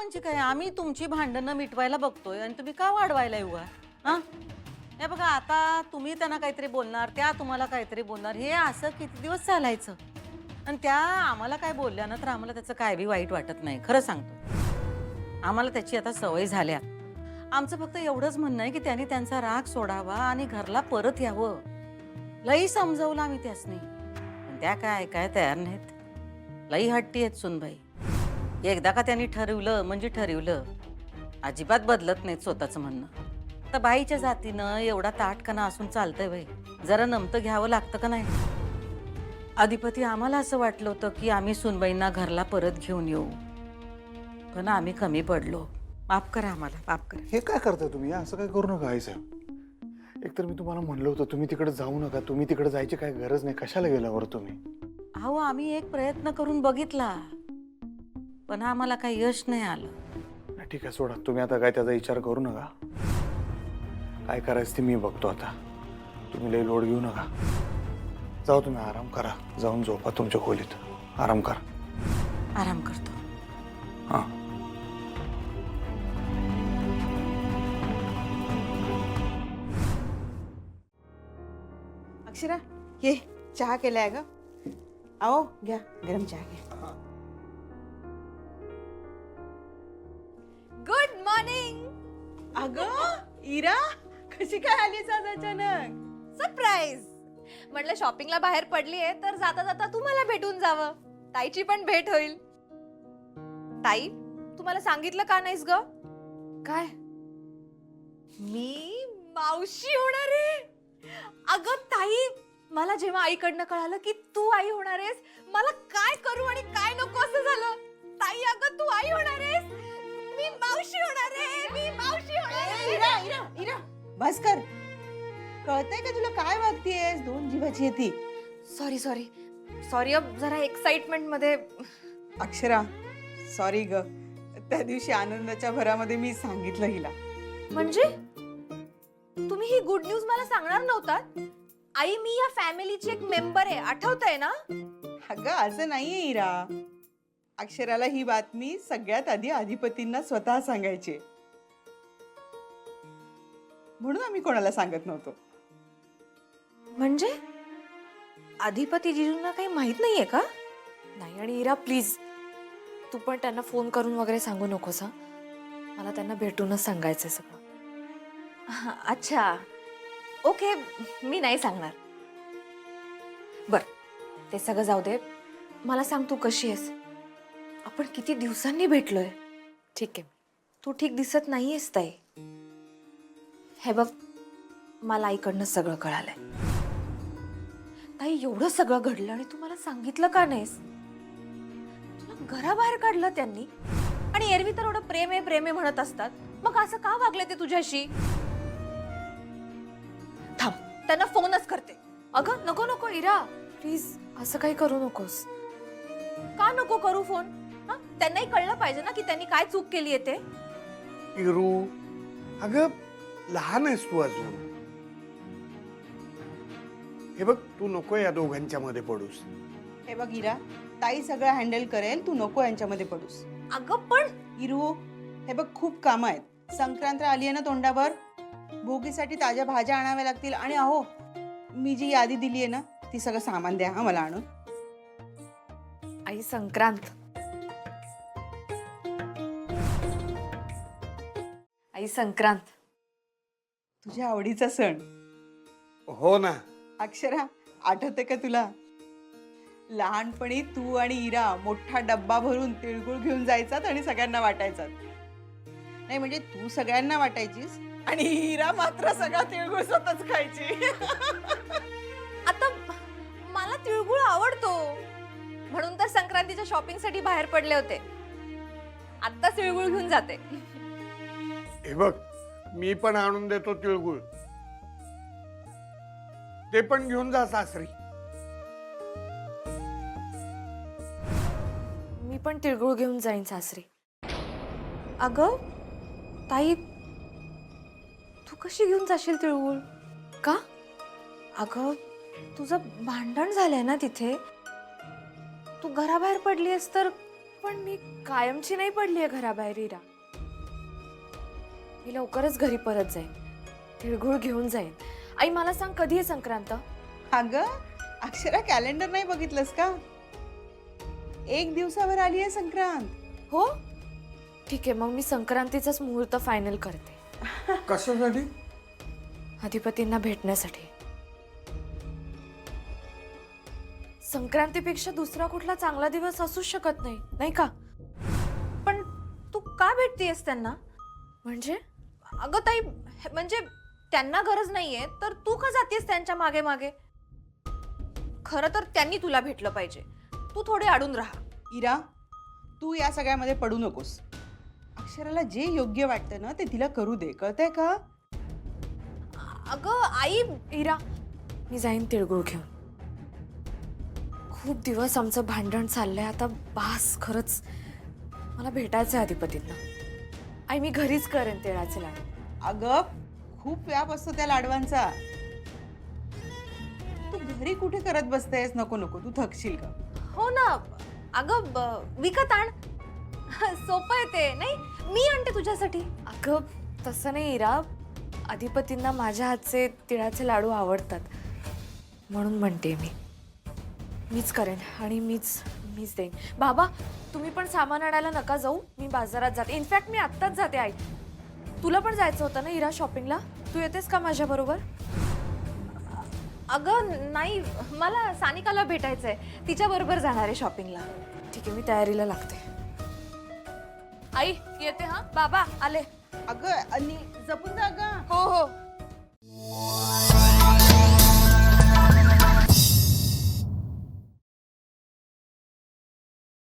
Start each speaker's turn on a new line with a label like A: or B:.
A: म्हणजे काय, आम्ही तुमची भांडणं मिटवायला बघतोय आणि तुम्ही का वाढवायला येऊ? हा, हे बघा, आता तुम्ही त्यांना काहीतरी बोलणार, त्या तुम्हाला काहीतरी बोलणार, हे असं किती दिवस चालायचं? आणि त्या आम्हाला काय बोलल्या ना, तर आम्हाला त्याचं काय बी वाईट वाटत नाही, खरं सांगतो. आम्हाला त्याची आता सवय झाल्या. आमचं फक्त एवढंच म्हणणं आहे की त्यांनी त्यांचा राग सोडावा आणि घरला परत यावं. लई समजवलं आम्ही त्यासनी, पण त्या काय ऐकाय तयार नाहीत. लई हट्टी आहेत सुनबाई. एकदा का त्यांनी ठरवलं म्हणजे ठरवलं, अजिबात बदलत नाहीत स्वतःचं म्हणणं. तर बाईच्या जातीनं एवढा ताटकणा असून चालतंय बाई, जरा नमतं घ्यावं लागतं का नाही? अधिपती, आम्हाला असं वाटलं होतं की आम्ही सुनबाईंना घरला परत घेऊन येऊ, पण आम्ही कमी पडलो. माफ करा आम्हाला, माफ करा.
B: हे काय करताय तुम्ही? असं काय करू नका आईसाहेब. एकतर मी तुम्हाला म्हणलं होतं तुम्ही तिकडे जाऊ नका, तुम्ही तिकडे जायची काय गरज नाही. कशाला गेल्यावर तुम्ही?
A: अहो, आम्ही एक प्रयत्न करून बघितला, पण आम्हाला काही यश नाही आलं.
B: ठीक आहे, सोडा तुम्ही. आता काय त्याचा विचार करू नका. काय करायचं ते मी बघतो आता. तुम्ही लई लोड घेऊ नका. जाऊ, तुम्ही आराम करा. जाऊन झोपा तुमच्या खोलीत. आराम करा.
A: आराम करतो.
B: हां.
C: अक्षरा, ये चहा केलाय ग. आओ, घ्या गरम चहा घ्या.
D: Good morning.
C: अगं इरा, कशी काय आलीस आज अचानक?
D: सरप्राईज. म्हटलं शॉपिंगला बाहेर पडलीये तर जाता जाता तुम्हाला भेटून जावं, ताईची पण भेट होईल. ताई, तुम्हाला सांगितलं का नाहीस ग? काय? मी मावशी होणार आहे. अगं ताई, मला जेव्हा आईकडनं कळालं की तू आई होणार आहेस, मला काय करू आणि काय नको असं झालं. ताई, अगं तू आई होणार आहेस, मी मावशी होणार आहे, मी मावशी होणार आहे.
C: इरा इरा इरा, बस कर. कळतंय का तुला काय वागतीयेस? दोन जीवाची आहे ती.
D: सॉरी सॉरी सॉरी, अब जरा एक्साइटमेंट मध्ये.
C: अक्षरा, सॉरी ग. त्या दिवशी आनंदाच्या भरामध्ये मी सांगितलं हिला.
D: म्हणजे तुम्ही ही गुड न्यूज मला सांगणार नव्हतात? आई, मी या फॅमिलीची एक मेंबर आहे, आठवतंय ना?
C: अगं असं नाहीये इरा. अक्षराला ही बातमी सगळ्यात आधी अधिपतींना स्वतः सांगायची, म्हणून आम्ही कोणाला सांगत नव्हतो.
D: म्हणजे अधिपती जीजूंना काही माहित नाहीये का?
E: नाही. आणि इरा, प्लीज तू पण त्यांना फोन करून वगैरे सांगू नकोस. हा, मला त्यांना भेटूनच सांगायचंय सगळं.
D: अच्छा, ओके, मी नाही सांगणार. बर, ते सगळं जाऊ दे. मला सांग, तू कशी आहेस? आपण किती दिवसांनी भेटलोय.
E: ठीक आहे.
D: तू ठीक दिसत नाहीयेस ताई. हे बघ, मला आईकडनं सगळं कळालंय. ताई, एवढं सगळं घडलं आणि तू मला सांगितलं का नाहीस? तुला घराबाहेर काढलं त्यांनी, आणि एरवी तर एवढं प्रेम आहे प्रेम आहे म्हणत असतात. मग असं का वागले ते तुझ्याशी? थांब, त्यांना फोनच करते.
E: अगं नको नको इरा, प्लीज असं काही करू नकोस.
D: का नको करू फोन? हा, त्यांनाही कळलं पाहिजे ना की त्यांनी काय चूक केली आहे ते.
B: इरू, अगं लहान आहेस तू अजून. हे बघ, तू नको या दोघांच्या मध्ये पडूस.
C: हे बघ इरा, ताई सगळं हँडल करेल, तू नको यांच्यामध्ये पडूस.
D: अगं पण
C: इरू, हे बघ खूप कामं आहेत. संक्रांत आली आहे ना तोंडावर. भोगीसाठी ताज्या भाज्या आणाव्या लागतील. आणि अहो, मी जी यादी दिली आहे ना, ती सगळं सामान द्या हा मला आणून.
E: आई, संक्रांत. आई, संक्रांत
C: तुझ्या आवडीचा सण.
B: हो ना.
C: अक्षरा, आठवते का तुला? लहानपणी तू आणि इरा मोठा डब्बा भरून तिळगुळ घेऊन जायचात आणि सगळ्यांना वाटायचात. नाही म्हणजे तू सगळ्यांना वाटायचीस आणि इरा मात्र सगळा तिळगुळ स्वतःच खायची.
D: आता मला तिळगुळ आवडतो म्हणून तर संक्रांतीच्या शॉपिंग साठी बाहेर पडले होते. आता तिळगुळ घेऊन जाते.
B: हे बघ, मी पण आणून देतो तिळगुळ. ते पण घेऊन जा सासरी.
E: मी पण तिळगुळ घेऊन जाईन सासरी.
D: अगं ताई, तू कशी घेऊन जाशील तिळगुळ?
E: का?
D: अगं, तुझं भांडण झालंय ना तिथे. तू घराबाहेर पडलीस तर
E: पण मी कायमची नाही पडलीये घराबाहेर इरा. मी लवकरच घरी परत जाईन, तिळगुळ घेऊन जाईन. आई मला सांग, कधी आहे संक्रांत?
C: अगं अक्षरा, कॅलेंडर नाही बघितलंस का? 1 दिवसावर आली आहे संक्रांत.
E: हो ठीक आहे, मग मी संक्रांतीचाच मुहूर्त फायनल करते.
B: कशासाठी?
E: अधिपतींना भेटण्यासाठी. संक्रांतीपेक्षा दुसरा कुठला चांगला दिवस असूच शकत नाही, नाही का?
D: पण तू का भेटतेयस त्यांना?
E: म्हणजे
D: अगं ताई, म्हणजे त्यांना गरज नाहीये तर तू का जातेस त्यांच्या मागे मागे? खरं तर त्यांनी तुला भेटलं पाहिजे. तू थोडे अडून राहा.
C: इरा, तू या सगळ्यामध्ये पडू नकोस. अक्षराला जे योग्य वाटतं ना ते तिला करू दे, कळतंय का?
D: अगं आई,
E: इरा, मी जाईन तिळगुळ घेऊन. खूप दिवस आमचं भांडण चाललंय आता, बास. खरंच मला भेटायचं आहे अधिपतींना. आई, मी घरीच करेन तिळाचे लाडू.
C: अगं खूप व्याप असतो त्या लाडवांचा. तू घरी कुठे करत बसतेस? नको नको, तू थकशील का?
D: हो ना. अगं विकत आण. सोपं आहे ते. नाही, मी आणते तुझ्यासाठी.
E: अगं तसं नाही इरा, अधिपतींना माझ्या हातचे तिळाचे लाडू आवडतात म्हणून म्हणते मीच करेन आणि मीच देईन. बाबा, तुम्ही पण सामान आणायला नका जाऊ, मी बाजारात जाते. इनफॅक्ट मी आत्ताच जाते. आई, तुला पण जायचं होतं ना इरा शॉपिंगला? तू येतेस का माझ्या बरोबर?
D: अगं नाही, मला सानिकाला भेटायचंय, तिच्या बरोबर जाणार आहे शॉपिंगला.
E: ठीक आहे, मी तयारीला लागते. आई येते. हा बाबा आले.
C: अगं आणि जपून जा गं.
E: हो हो.